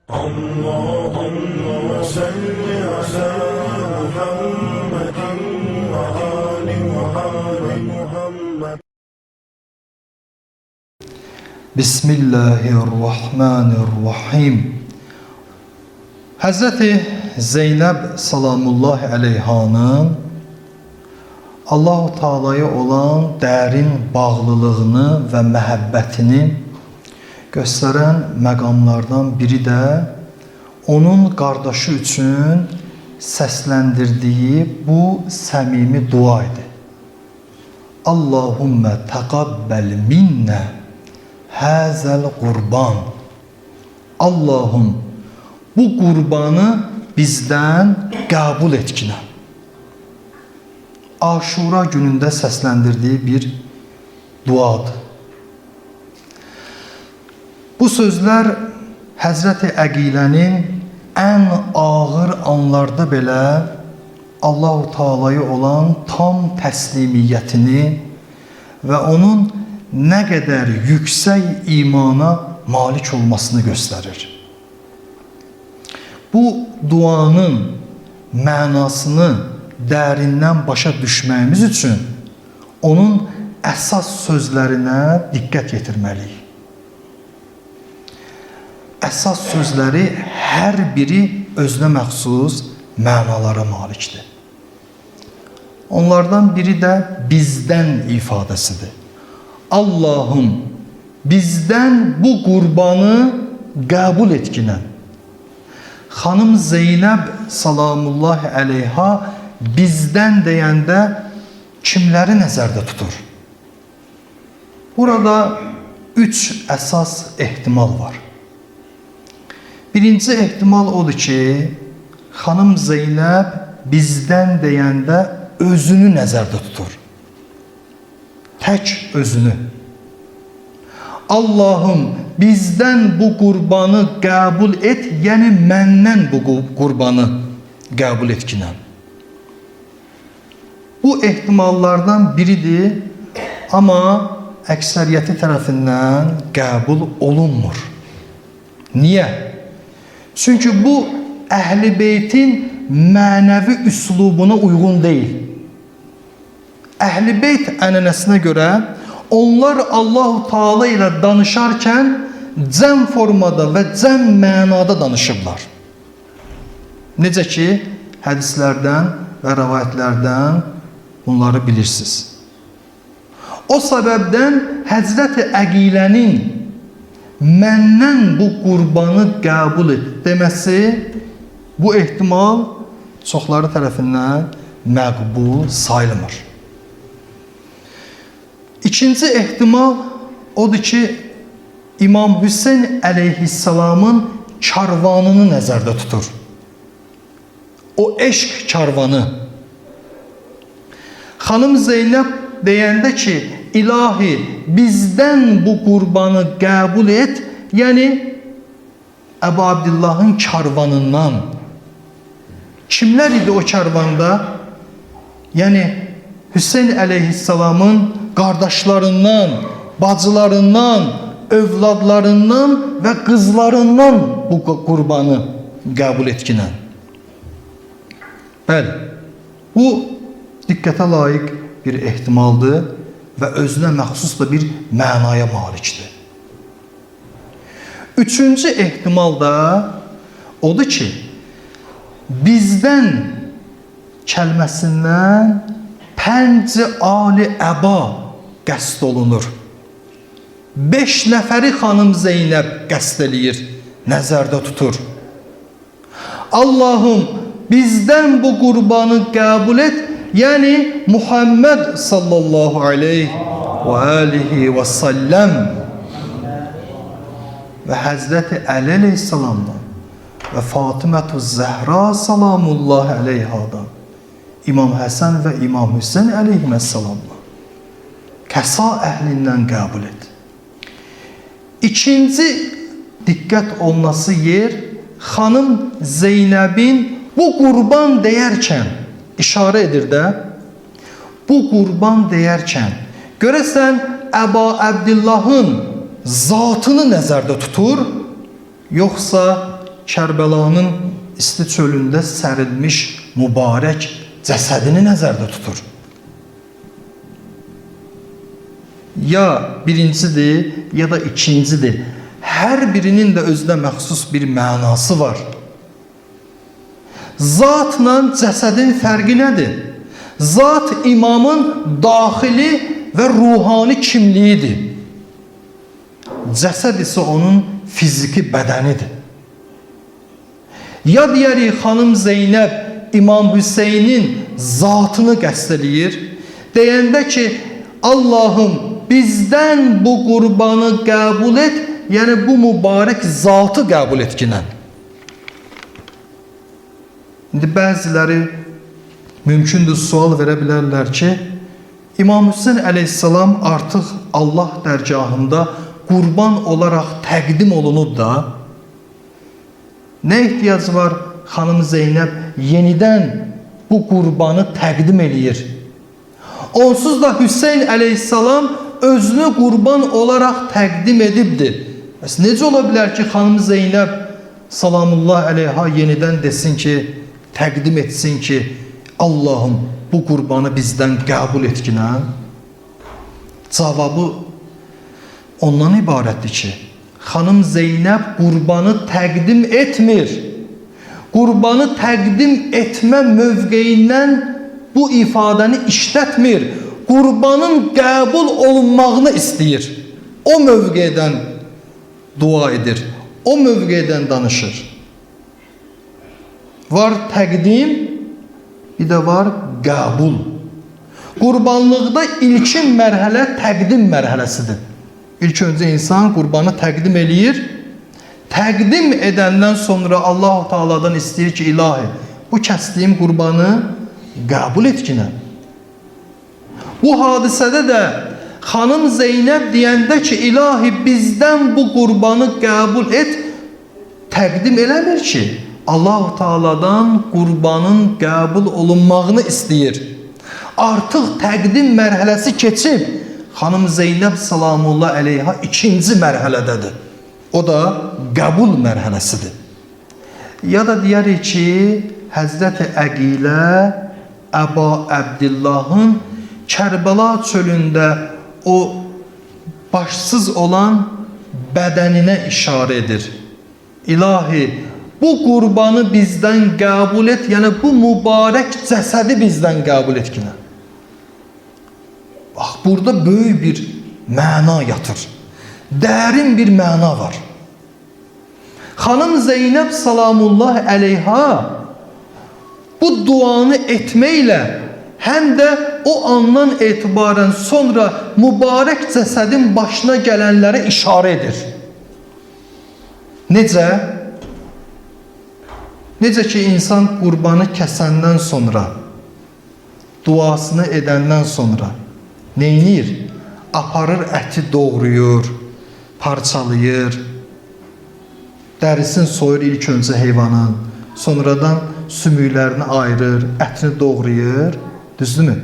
اللهم صل على محمد وآل محمد. Bismillahirrahmanirrahim. Hazreti Zeynəb salamullahi əleyhanın Allah-u Teala'ya olan dərin bağlılığını və məhəbbətini göstərən məqamlardan biri də onun qardaşı üçün səsləndirdiyi bu səmimi dua idi. Allahümmə təqabbəl minnə həzəl qurban. Allahım, bu qurbanı bizdən qəbul etkinə. Aşura günündə səsləndirdiyi bir duadır. Bu sözlər Həzrəti Əqilənin ən ağır anlarda belə Allah-u Teala'ya olan tam təslimiyyətini və onun nə qədər yüksək imana malik olmasını göstərir. Bu duanın mənasını dərindən başa düşməyimiz üçün onun əsas sözlərinə diqqət yetirməliyik. Əsas sözləri hər biri özünə məxsus mənalara malikdir. Onlardan biri də bizdən ifadəsidir. Allahım, bizdən bu qurbanı qəbul etkinə. Xanım Zeynəb salamullahi əleyha bizdən deyəndə kimləri nəzərdə tutur? Burada 3 əsas ehtimal var. Birinci ehtimal odur ki, xanım Zeynəb bizdən deyəndə özünü nəzərdə tutur. Tək özünü. Allahım, bizdən bu qurbanı qəbul et, yəni məndən bu qurbanı qəbul etkinəm. Bu ehtimallardan biridir, amma əksəriyyəti tərəfindən qəbul olunmur. Niyə? Çünki bu Əhl-i Beytin mənəvi üslubuna uyğun deyil. Əhl-i Beyt ənənəsinə görə onlar Allah-u Teala ilə danışarkən cəm formada və cəm mənada danışıblar. Necə ki, hədislərdən və rəvayətlərdən bunları bilirsiniz. O səbəbdən Həzrəti Əqilənin məndən bu qurbanı qəbul et deməsi, bu ehtimal çoxları tərəfindən məqbul sayılmır. İkinci ehtimal odur ki, İmam Hüseyn əleyhissalamın karvanını nəzərdə tutur. O eşq karvanı. Xanım Zeynəb deyəndə ki, İlahi, bizdən bu qurbanı qəbul et, yəni Əbu Abdillahın karvanından. Kimlər idi o karvanda? Yəni Hüseyn əleyhissalamın qardaşlarından, bacılarından, övladlarından və qızlarından bu qurbanı qəbul etkinən. Bəli, bu diqqətə layiq bir ehtimaldır və özünə məxsus da bir mənaya malikdir. Üçüncü ehtimal da odur ki, bizdən kəlməsindən pənc-i ali əba qəsd olunur. 5 nəfəri xanım Zeynəb qəsd eləyir, nəzərdə tutur. Allahım, bizdən bu qurbanı qəbul et, yəni Muhammed sallallahu aleyhi və alihi və səlləm və Həzrəti Əli əleyhissalamdan və Fatimətü Zəhra salamullahi əleyhadan, İmam Həsən və İmam Hüseyn əleyhissalamdan kəsa əhlindən qəbul et. İkinci diqqət olunası yer, xanım Zeynəbin bu qurban deyərkən işarə edir də, bu qurban deyərkən görəsən Əbu Abdillahın zatını nəzərdə tutur, yoxsa Kərbəlanın isti çölündə sərilmiş mübarək cəsədini nəzərdə tutur. Ya birincidir, ya da ikincidir. Hər birinin də özünə məxsus bir mənası var. Zatla cəsədin fərqi nədir? Zat imamın daxili və ruhani kimliyidir. Cəsəd isə onun fiziki bədənidir. Ya deyərik, xanım Zeynəb İmam Hüseynin zatını qəsd eləyir, deyəndə ki, Allahım bizdən bu qurbanı qəbul et, yəni bu mübarək zatı qəbul etkinən. İndi bəziləri mümkündür sual verə bilərlər ki, İmam Hüseyn əleyhissalam artıq Allah dərgahında qurban olaraq təqdim olunub da, nə ehtiyac var xanım Zeynəb yenidən bu qurbanı təqdim eləyir? Onsuz da Hüseyn əleyhissalam özünü qurban olaraq təqdim edibdir. Necə ola bilər ki, xanım Zeynəb salamullah əleyha yenidən desin ki, təqdim etsin ki, Allahım bu qurbanı bizdən qəbul etkinə? Cavabı ondan ibarətdir ki, xanım Zeynəb qurbanı təqdim etmir. Qurbanı təqdim etmə mövqeyindən bu ifadəni işlətmir. Qurbanın qəbul olunmağını istəyir. O mövqedən dua edir. O mövqedən danışır. Var təqdim, bir də var qəbul. Qurbanlıqda ilkin mərhələ təqdim mərhələsidir. İlk öncə insan qurbanı təqdim eləyir. Təqdim edəndən sonra Allah-u Teala'dan istəyir ki, ilahi, bu kəsdiyim qurbanı qəbul etkinə. Bu hadisədə də xanım Zeynəb deyəndə ki, ilahi bizdən bu qurbanı qəbul et, təqdim eləmir ki, Allah-u Teala'dan qurbanın qəbul olunmağını istəyir. Artıq təqdim mərhələsi keçib, xanım Zeynəb salamullah əleyha ikinci mərhələdədir. O da qəbul mərhələsidir. Ya da deyərik ki, Həzrəti Əqilə Əba Əbdillahın Kərbəla çölündə o başsız olan bədəninə işarə edir. İlahi, bu qurbanı bizdən qəbul et, yəni bu mübarək cəsədi bizdən qəbul etkinə. Bax, burada böyük bir məna yatır. Dərin bir məna var. Xanım Zeynəb salamullah əleyha bu duanı etməklə həm də o andan etibarən sonra mübarək cəsədin başına gələnlərə işarə edir. Necə? Necə ki, insan qurbanı kəsəndən sonra, duasını edəndən sonra neynir? Aparır, əti doğrayır, parçalayır, dərisini soyur ilk öncə heyvanın, sonradan sümüklərini ayırır, ətini doğrayır, düzdürmü?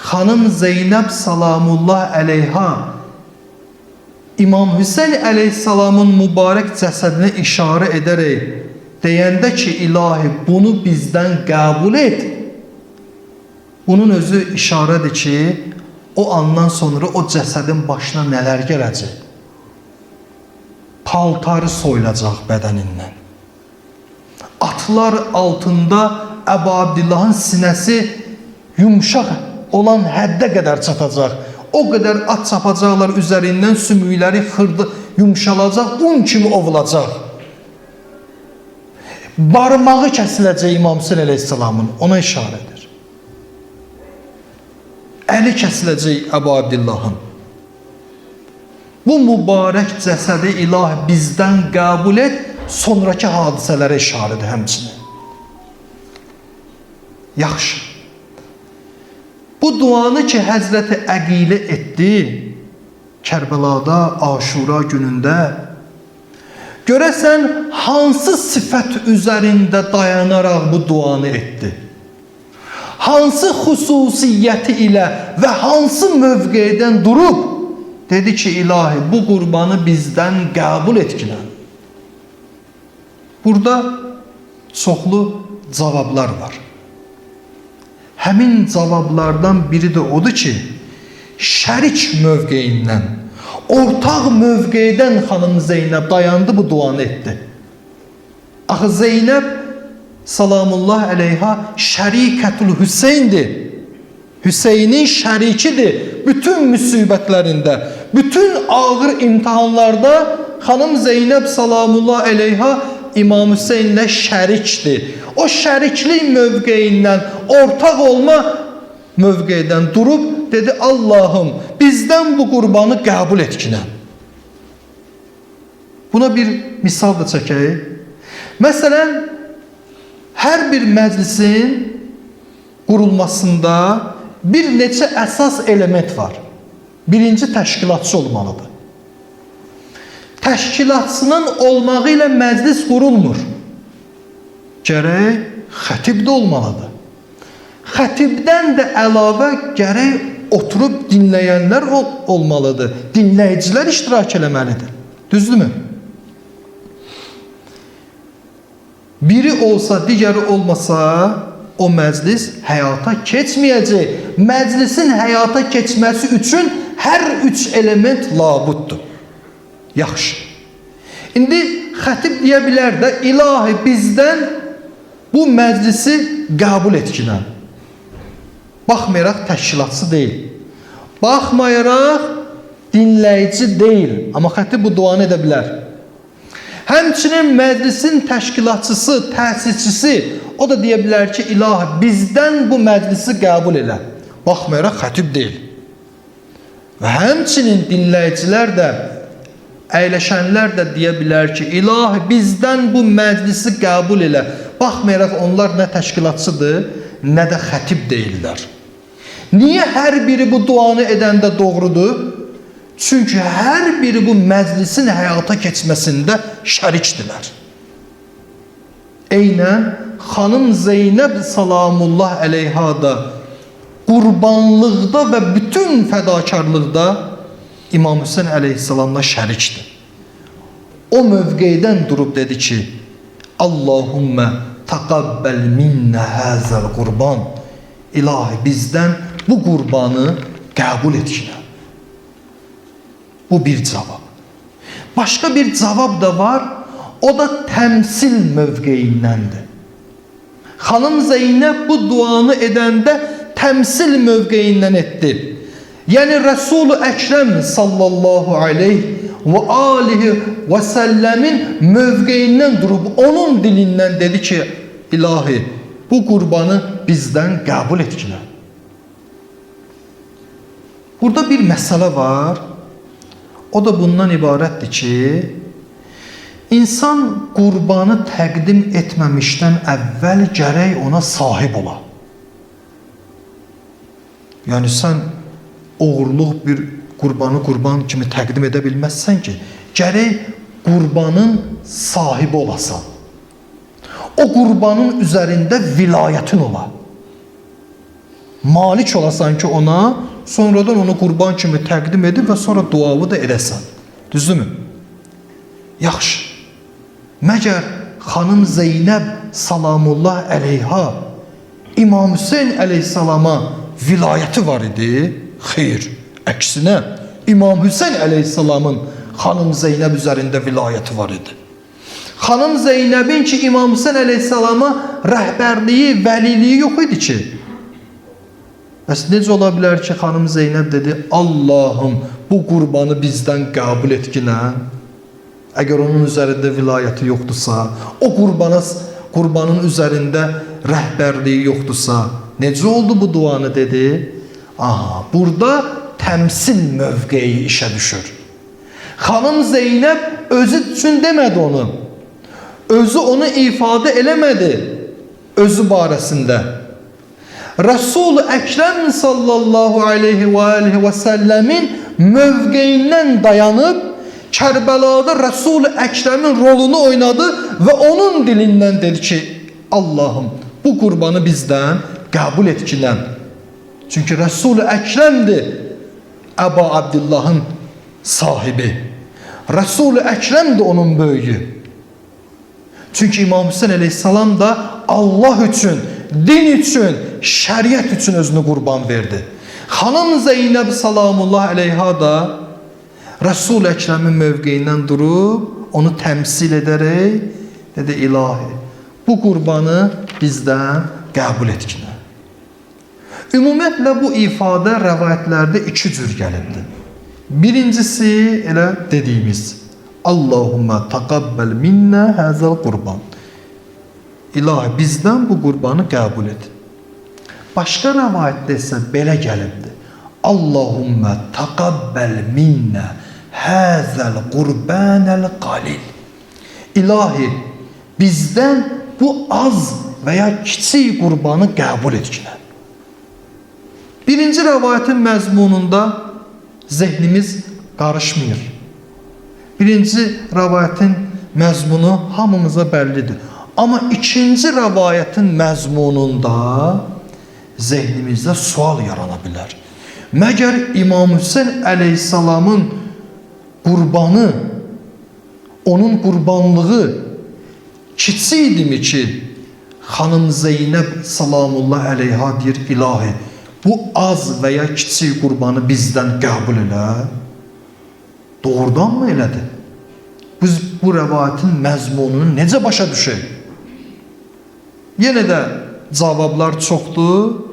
Xanım Zeynəb salamullah əleyha İmam Hüseyn əleyhissalamın mübarək cəsədinə işarə edərək deyəndə ki, ilahi bunu bizdən qəbul et, bunun özü işarədir ki, o andan sonra o cəsədin başına nələr gələcək? Paltarı soyulacaq bədənindən. Atlar altında Əbu Abdillahın sinəsi yumşaq olan həddə qədər çatacaq. O qədər at çapacaqlar üzərindən, sümükləri xırdı yumşalacaq, un kimi ovulacaq. Barmağı kəsiləcək İmam Hüseyn əleyhissalamın, ona işarədir. Əli kəsiləcək Əbu Abdillahın. Bu mübarək cəsədi ilahi bizdən qəbul et, sonraki hadisələrə işarədir həmçinin. Yaxşı. Bu duanı ki, Həzrəti Əqilə etdi, Kərbəlada, Aşura günündə, görəsən, hansı sifət üzərində dayanaraq bu duanı etdi? Hansı xüsusiyyəti ilə və hansı mövqedən durub, dedi ki, ilahi, bu qurbanı bizdən qəbul etkinən. Burada çoxlu cavablar var. Həmin cavablardan biri də odur ki, şərik mövqeyindən, ortaq mövqeydən xanım Zeynəb dayandı, bu duanı etdi. Axı Zeynəb salamullah əleyha şərikətül Hüseyndir. Hüseynin şərikidir. Bütün müsibətlərində, bütün ağır imtihanlarda xanım Zeynəb salamullah əleyha İmam Hüseynlə şərikdir. O şəriklik mövqeyindən, ortaq olma mövqeydən durub dedi, Allahım bizdən bu qurbanı qəbul etkinə. Buna bir misal da çəkək. Məsələn, hər bir məclisin qurulmasında bir neçə əsas element var. Birinci, təşkilatçı olmalıdır. Təşkilatçının olmağı ilə məclis qurulmur. Gərək xətib də olmalıdır. Xətibdən də əlavə gərək oturub dinləyənlər olmalıdır. Dinləyicilər iştirak eləməlidir. Düzdürmü? Biri olsa, digəri olmasa o məclis həyata keçməyəcək. Məclisin həyata keçməsi üçün hər üç element labuddur. Yaxşı. İndi xətib deyə bilər də, ilahi bizdən bu məclisi qəbul etkinə. Baxmayaraq təşkilatçı deyil. Baxmayaraq dinləyici deyil. Amma xətib bu duanı edə bilər. Həmçinin məclisin təşkilatçısı, təsisçisi o da deyə bilər ki, ilahi bizdən bu məclisi qəbul elə. Baxmayaraq xətib deyil. Və həmçinin dinləyicilər də, əyləşənlər də deyə bilər ki, ilahi bizdən bu məclisi qəbul elə. Baxmayaraq onlar nə təşkilatçıdır, nə də xətib deyirlər. Niyə hər biri bu duanı edəndə doğrudur? Çünki hər biri bu məclisin həyata keçməsində şərikdirlər. Eynən xanım Zeynəb salamullah əleyha da qurbanlıqda və bütün fədakarlıqda İmam Hüseyn əleyhissalamla şərikdir. O mövqeydən durub dedi ki, Allahümmə taqabbəl minnə həzəl qurban. İlahi bizdən bu qurbanı qəbul etkinə. Bu bir cavab. Başqa bir cavab da var, o da təmsil mövqeyindəndir. Xanım Zeynəb bu duanı edəndə təmsil mövqeyindən etdi. Yəni Rəsul-ü Əkrəm sallallahu aleyhi və alihi və səlləmin mövqeyindən durub onun dilindən dedi ki, ilahi bu qurbanı bizdən qəbul etkinə. Burada bir məsələ var. O da bundan ibarətdir ki, insan qurbanı təqdim etməmişdən əvvəl gərək ona sahib ola. Yəni sən oğurluq bir qurbanı qurban kimi təqdim edə bilməzsən ki, gərək qurbanın sahibi olasan. O qurbanın üzərində vilayətin ola. Malik olasan ki ona, sonradan onu qurban kimi təqdim edib və sonra duavı da edəsən. Düzdürmü? Yaxşı. Məgər xanım Zeynəb salamullah əleyha İmam Hüseyn əleyhissalama vilayəti var idi? Xeyr. Əksinə, İmam Hüseyn əleyhissalamın xanım Zeynəb üzərində vilayəti var idi. Xanım Zeynəbin ki, İmam Hüseyn əleyhissalama rəhbərliyi, vəliliyi yox idi ki. Bəs necə ola bilər ki, xanım Zeynəb dedi, Allahım bu qurbanı bizdən qəbul etkinə. Əgər onun üzərində vilayəti yoxdursa, o qurbanın üzərində rəhbərliyi yoxdursa, necə oldu bu duanı dedi? Aha, burada təmsil mövqeyi işə düşür. Xanım Zeynəb özü üçün demədi onu. Özü onu ifadə eləmədi özü barəsində. Resul-i Əkrəm sallallahu aleyhi və səlləmin mövqeyindən dayanıb Kərbəlada Resul-i Əkrəmin rolunu oynadı və onun dilindən dedi ki, Allahım bu qurbanı bizdən qəbul etkinən. Çünki Resul-i Əkrəmdir Əba Abdullahın sahibi. Resul-i Əkrəmdir onun böyüyü. Çünki İmam Hüseyin əleyhissalam da Allah üçün, din üçün, şəriət üçün özünü qurban verdi. Xanım Zeynəb salamullah əleyha da Resul-i Əkrəmin mövqeyindən durub, onu təmsil edərək, dedi, ilahi, bu qurbanı bizdən qəbul etkinə. Ümumiyyətlə, bu ifadə rəvayətlərdə iki cür gəlibdir. Birincisi, elə dediyimiz, Allahümmə taqabbel minnə həzəl qurban. İlahi, bizdən bu qurbanı qəbul et. Başqa rəvayətdə isə belə gəlibdir. Allahümmə taqabbel minnə həzəl qurbanəl qalil. İlahi, bizdən bu az və ya kiçik qurbanı qəbul etkinə. Birinci rəvayətin məzmununda zehnimiz qarışmır. Birinci rəvayətin məzmunu hamımıza bəllidir. Amma ikinci rəvayətin məzmununda zehnimizdə sual yarana bilər. Məgər İmam Hüseyin əleyhissalamın qurbanı, onun qurbanlığı kiçik idimi ki, xanım Zeynəb salamullah əleyha deyir, ilahi, bu az və ya kiçik qurbanı bizdən qəbul elə? Doğrudan mı elədir? Biz bu rəvayətin məzmununu necə başa düşək? Yenə də cavablar çoxdur.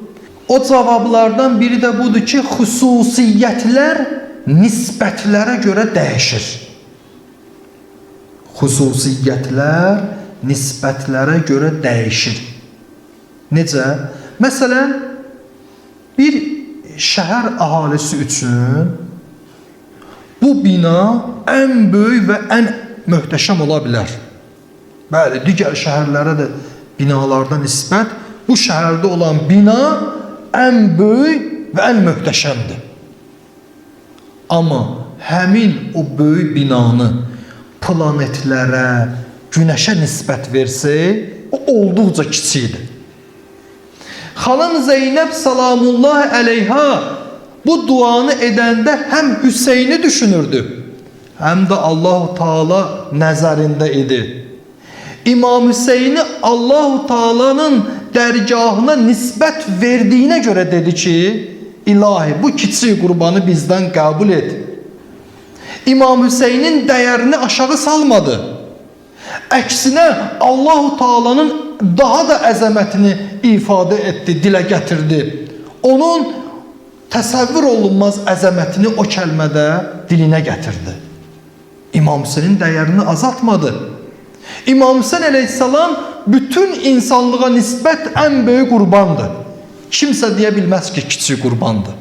O cavablardan biri də budur ki, xüsusiyyətlər nisbətlərə görə dəyişir. Xüsusiyyətlər nisbətlərə görə dəyişir. Necə? Məsələn, bir şəhər əhalisi üçün bu bina ən böyük və ən möhtəşəm ola bilər. Bəli, digər şəhərlərə də binalardan nisbət bu şəhərdə olan bina ən böyük və ən möhtəşəmdir. Amma həmin o böyük binanı planetlərə, günəşə nisbət versək, o olduqca kiçikdir. Xanım Zeynəb salamullah əleyha bu duanı edəndə həm Hüseyni düşünürdü, həm də Allah-u Teala nəzərində idi. İmam Hüseyni Allah-u Teala'nın dərgahına nisbət verdiyinə görə dedi ki, ilahi, bu kiçik qurbanı bizdən qəbul et. İmam Hüseynin dəyərini aşağı salmadı. Əksinə Allah-u Teala'nın daha da əzəmətini ifadə etdi, dilə gətirdi. Onun təsəvvür olunmaz əzəmətini o kəlmədə dilinə gətirdi. İmam Hüseynin dəyərini azaltmadı. İmam Hüseyin əleyhissalam bütün insanlığa nisbət ən böyük qurbandır. Kimsə deyə bilməz ki, kiçik qurbandır.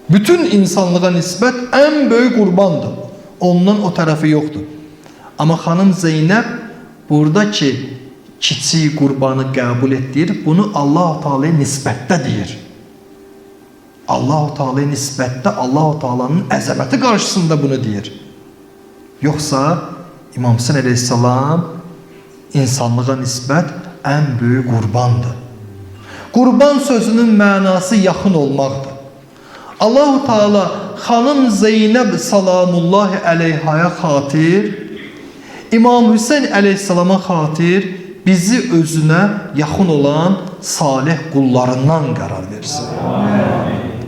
Bütün insanlığa nisbət ən böyük qurbandır. Ondan o tərəfi yoxdur. Amma xanım Zeynəb burada ki, kiçik qurbanı qəbul etdir, bunu Allah-u Teala'ya nisbətdə deyir. Allah-u Teala'ya nisbətdə Allah-u Teala'nın əzəməti qarşısında bunu deyir. Yoxsa İmam Hüseyin əleyhissalam insanlığa nisbət ən böyük qurbandır. Qurban sözünün mənası yaxın olmaqdır. Allah-u Teala xanım Zeynəb salamullah əleyhaya xatir, İmam Hüseyin əleyhissalama xatir bizi özünə yaxın olan salih qullarından qərar versin. Amin.